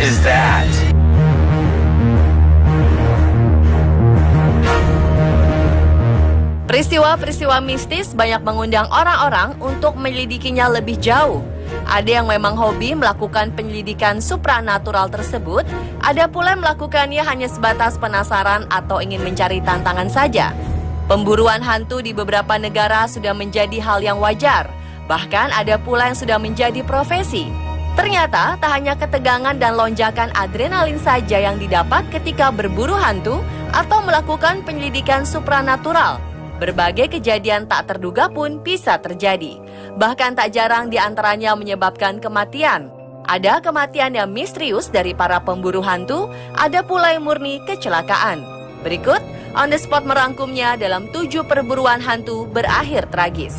is that? Peristiwa-peristiwa mistis banyak mengundang orang-orang untuk menyelidikinya lebih jauh. Ada yang memang hobi melakukan penyelidikan supranatural tersebut, ada pula yang melakukannya hanya sebatas penasaran atau ingin mencari tantangan saja. Pemburuan hantu di beberapa negara sudah menjadi hal yang wajar, bahkan ada pula yang sudah menjadi profesi. Ternyata tak hanya ketegangan dan lonjakan adrenalin saja yang didapat ketika berburu hantu atau melakukan penyelidikan supranatural. Berbagai kejadian tak terduga pun bisa terjadi. Bahkan tak jarang di antaranya menyebabkan kematian. Ada kematian yang misterius dari para pemburu hantu, ada pula yang murni kecelakaan. Berikut, On The Spot merangkumnya dalam 7 perburuan hantu berakhir tragis.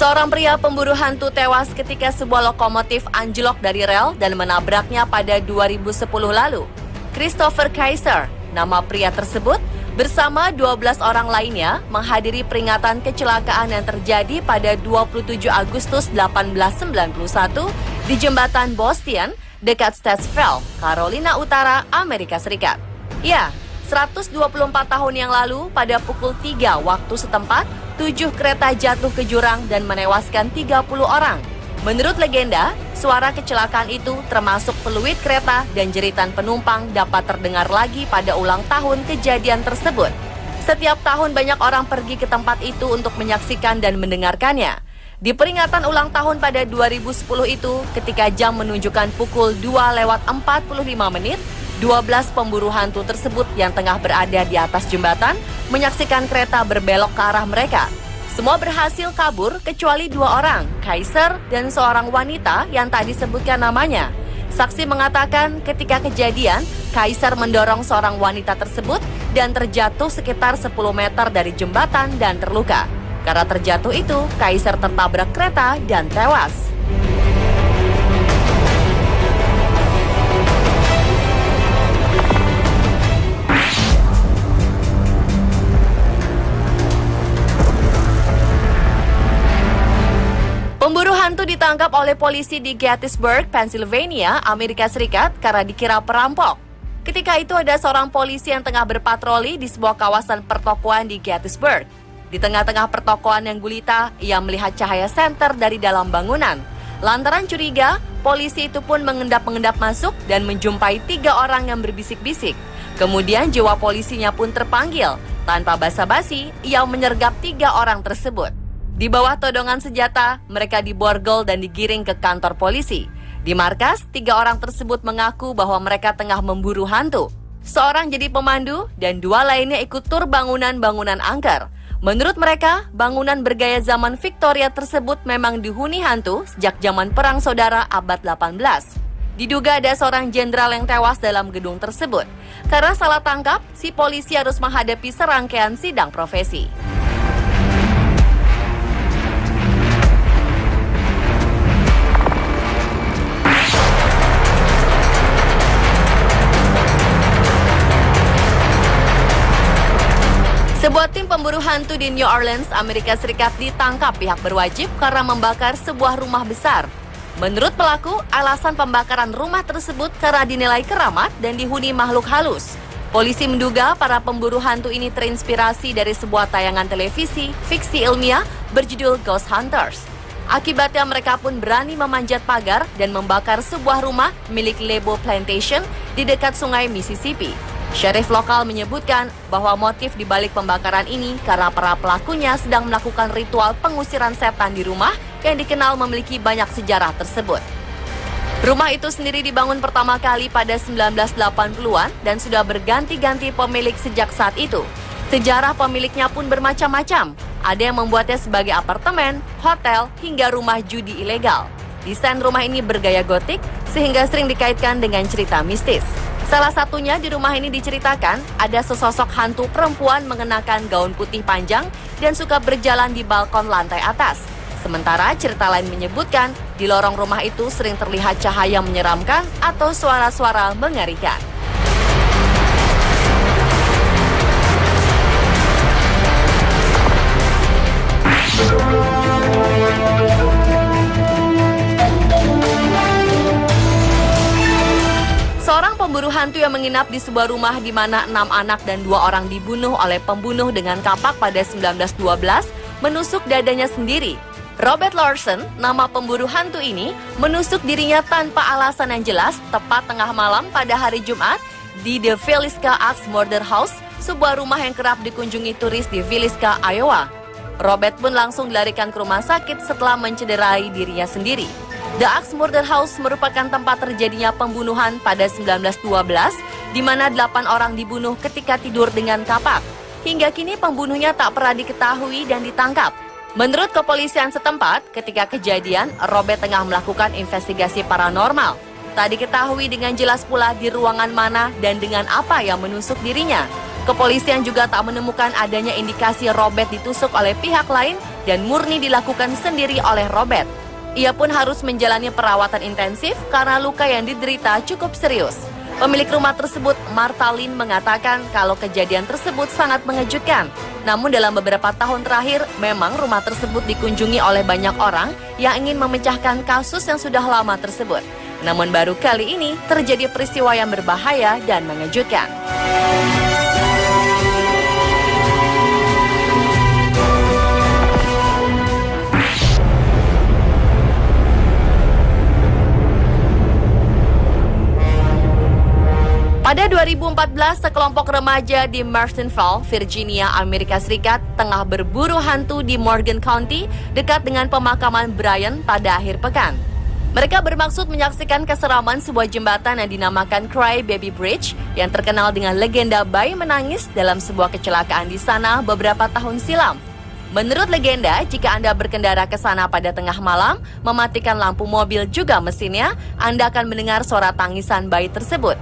Seorang pria pemburu hantu tewas ketika sebuah lokomotif anjlok dari rel dan menabraknya pada 2010 lalu. Christopher Kaiser, nama pria tersebut, bersama 12 orang lainnya menghadiri peringatan kecelakaan yang terjadi pada 27 Agustus 1891 di jembatan Bostian dekat Statesville, Carolina Utara, Amerika Serikat. Ya, 124 tahun yang lalu pada pukul 3 waktu setempat, 7 kereta jatuh ke jurang dan menewaskan 30 orang. Menurut legenda, suara kecelakaan itu termasuk peluit kereta dan jeritan penumpang dapat terdengar lagi pada ulang tahun kejadian tersebut. Setiap tahun banyak orang pergi ke tempat itu untuk menyaksikan dan mendengarkannya. Di peringatan ulang tahun pada 2010 itu, ketika jam menunjukkan pukul 2:45, 12 pemburu hantu tersebut yang tengah berada di atas jembatan menyaksikan kereta berbelok ke arah mereka. Semua berhasil kabur kecuali 2 orang, Kaiser dan seorang wanita yang tak disebutkan namanya. Saksi mengatakan ketika kejadian, Kaiser mendorong seorang wanita tersebut dan terjatuh sekitar 10 meter dari jembatan dan terluka. Karena terjatuh itu, Kaiser tertabrak kereta dan tewas. Pemburu hantu ditangkap oleh polisi di Gettysburg, Pennsylvania, Amerika Serikat karena dikira perampok. Ketika itu ada seorang polisi yang tengah berpatroli di sebuah kawasan pertokoan di Gettysburg. Di tengah-tengah pertokoan yang gulita, ia melihat cahaya senter dari dalam bangunan. Lantaran curiga, polisi itu pun mengendap-mengendap masuk dan menjumpai 3 orang yang berbisik-bisik. Kemudian jiwa polisinya pun terpanggil. Tanpa basa-basi, ia menyergap 3 orang tersebut. Di bawah todongan senjata, mereka diborgol dan digiring ke kantor polisi. Di markas, 3 orang tersebut mengaku bahwa mereka tengah memburu hantu. Seorang jadi pemandu dan 2 lainnya ikut tur bangunan-bangunan angker. Menurut mereka, bangunan bergaya zaman Victoria tersebut memang dihuni hantu sejak zaman Perang Saudara abad 18. Diduga ada seorang jenderal yang tewas dalam gedung tersebut. Karena salah tangkap, si polisi harus menghadapi serangkaian sidang profesi. Sebuah tim pemburu hantu di New Orleans, Amerika Serikat ditangkap pihak berwajib karena membakar sebuah rumah besar. Menurut pelaku, alasan pembakaran rumah tersebut karena dinilai keramat dan dihuni makhluk halus. Polisi menduga para pemburu hantu ini terinspirasi dari sebuah tayangan televisi fiksi ilmiah berjudul Ghost Hunters. Akibatnya mereka pun berani memanjat pagar dan membakar sebuah rumah milik Lebo Plantation di dekat sungai Mississippi. Sheriff lokal menyebutkan bahwa motif di balik pembakaran ini karena para pelakunya sedang melakukan ritual pengusiran setan di rumah yang dikenal memiliki banyak sejarah tersebut. Rumah itu sendiri dibangun pertama kali pada 1980-an dan sudah berganti-ganti pemilik sejak saat itu. Sejarah pemiliknya pun bermacam-macam. Ada yang membuatnya sebagai apartemen, hotel, hingga rumah judi ilegal. Desain rumah ini bergaya gotik sehingga sering dikaitkan dengan cerita mistis. Salah satunya di rumah ini diceritakan ada sesosok hantu perempuan mengenakan gaun putih panjang dan suka berjalan di balkon lantai atas. Sementara cerita lain menyebutkan di di lorong rumah itu sering terlihat cahaya menyeramkan atau suara-suara mengerikan. Seorang pemburu hantu yang menginap di sebuah rumah di mana 6 anak dan 2 orang dibunuh oleh pembunuh dengan kapak pada 1912 menusuk dadanya sendiri. Robert Lawson, nama pemburu hantu ini, menusuk dirinya tanpa alasan yang jelas tepat tengah malam pada hari Jumat di The Villisca Axe Murder House, sebuah rumah yang kerap dikunjungi turis di Villisca, Iowa. Robert pun langsung dilarikan ke rumah sakit setelah mencederai dirinya sendiri. The Axe Murder House merupakan tempat terjadinya pembunuhan pada 1912, di mana 8 orang dibunuh ketika tidur dengan kapak. Hingga kini pembunuhnya tak pernah diketahui dan ditangkap. Menurut kepolisian setempat, ketika kejadian, Robert tengah melakukan investigasi paranormal. Tak diketahui dengan jelas pula di ruangan mana dan dengan apa yang menusuk dirinya. Kepolisian juga tak menemukan adanya indikasi Robert ditusuk oleh pihak lain dan murni dilakukan sendiri oleh Robert. Ia pun harus menjalani perawatan intensif karena luka yang diderita cukup serius. Pemilik rumah tersebut, Martha Lynn, mengatakan kalau kejadian tersebut sangat mengejutkan. Namun dalam beberapa tahun terakhir, memang rumah tersebut dikunjungi oleh banyak orang yang ingin memecahkan kasus yang sudah lama tersebut. Namun baru kali ini terjadi peristiwa yang berbahaya dan mengejutkan. Pada 2014, sekelompok remaja di Martinsville, Virginia, Amerika Serikat tengah berburu hantu di Morgan County dekat dengan pemakaman Brian pada akhir pekan. Mereka bermaksud menyaksikan keseraman sebuah jembatan yang dinamakan Cry Baby Bridge yang terkenal dengan legenda bayi menangis dalam sebuah kecelakaan di sana beberapa tahun silam. Menurut legenda, jika Anda berkendara ke sana pada tengah malam, mematikan lampu mobil juga mesinnya, Anda akan mendengar suara tangisan bayi tersebut.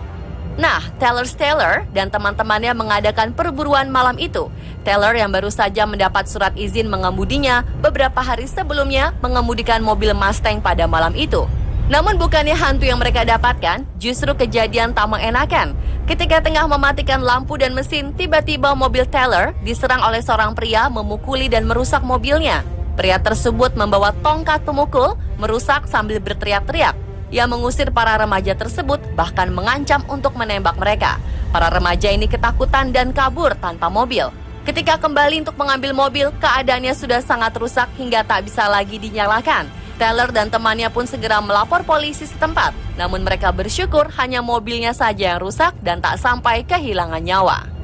Nah, Taylor dan teman-temannya mengadakan perburuan malam itu. Taylor yang baru saja mendapat surat izin mengemudinya beberapa hari sebelumnya mengemudikan mobil Mustang pada malam itu. Namun bukannya hantu yang mereka dapatkan, justru kejadian tak mengenakan. Ketika tengah mematikan lampu dan mesin, tiba-tiba mobil Taylor diserang oleh seorang pria memukuli dan merusak mobilnya. Pria tersebut membawa tongkat pemukul, merusak sambil berteriak-teriak. Ia mengusir para remaja tersebut, bahkan mengancam untuk menembak mereka. Para remaja ini ketakutan dan kabur tanpa mobil. Ketika kembali untuk mengambil mobil, keadaannya sudah sangat rusak hingga tak bisa lagi dinyalakan. Taylor dan temannya pun segera melapor polisi setempat. Namun mereka bersyukur hanya mobilnya saja yang rusak dan tak sampai kehilangan nyawa.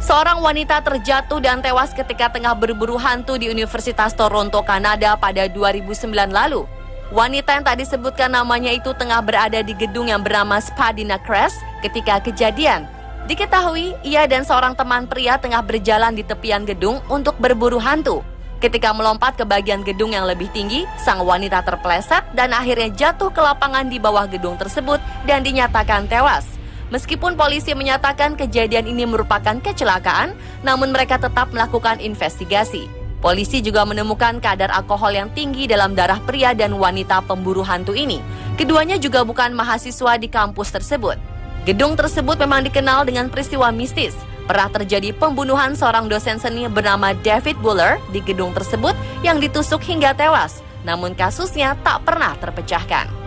Seorang wanita terjatuh dan tewas ketika tengah berburu hantu di Universitas Toronto, Kanada pada 2009 lalu. Wanita yang tak disebutkan namanya itu tengah berada di gedung yang bernama Spadina Crest ketika kejadian. Diketahui, ia dan seorang teman pria tengah berjalan di tepian gedung untuk berburu hantu. Ketika melompat ke bagian gedung yang lebih tinggi, sang wanita terpeleset dan akhirnya jatuh ke lapangan di bawah gedung tersebut dan dinyatakan tewas. Meskipun polisi menyatakan kejadian ini merupakan kecelakaan, namun mereka tetap melakukan investigasi. Polisi juga menemukan kadar alkohol yang tinggi dalam darah pria dan wanita pemburu hantu ini. Keduanya juga bukan mahasiswa di kampus tersebut. Gedung tersebut memang dikenal dengan peristiwa mistis. Pernah terjadi pembunuhan seorang dosen seni bernama David Buller di gedung tersebut yang ditusuk hingga tewas. Namun kasusnya tak pernah terpecahkan.